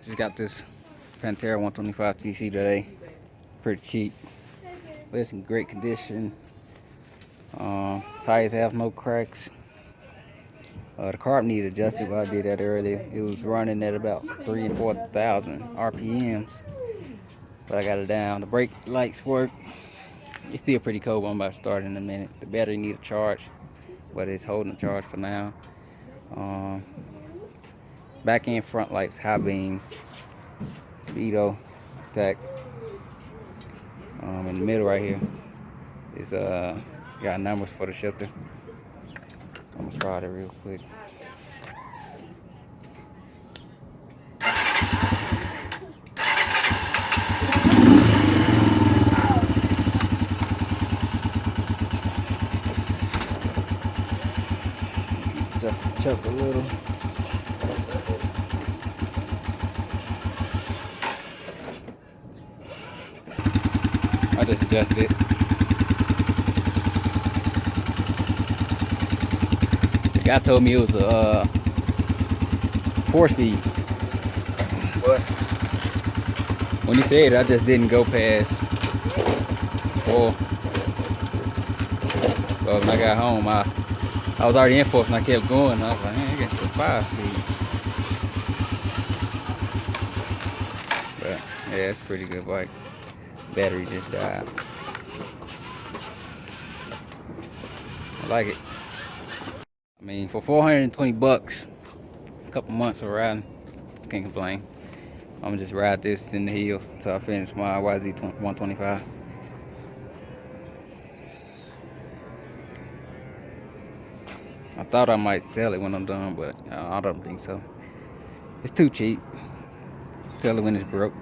Just got this Panterra 125cc today. Pretty cheap, but it's in great condition. Tires have no cracks. The carb needed adjusted, but I did that earlier. It was running at about 3,000 and 4,000 RPMs, but I got it down. The brake lights work. It's still pretty cold, but I'm about to start in a minute. The battery need a charge, but it's holding a charge for now. Back end front lights, high beams, speedo, tech. In the middle right here is got numbers for the shifter. I'm gonna start it real quick. Just choke a little. I just adjusted it. The guy told me it was a 4-speed, but when he said it, I just didn't go past 4. So when I got home, I was already in 4th and I kept going. I was like, man, I got some 5-speed. But yeah, it's a pretty good bike. Battery just died. I like it. I mean, for 420 bucks, a couple months of riding, can't complain. I'm gonna just ride this in the hills until I finish my YZ 125. I thought I might sell it when I'm done, but I don't think so. It's too cheap. Sell it when it's broke.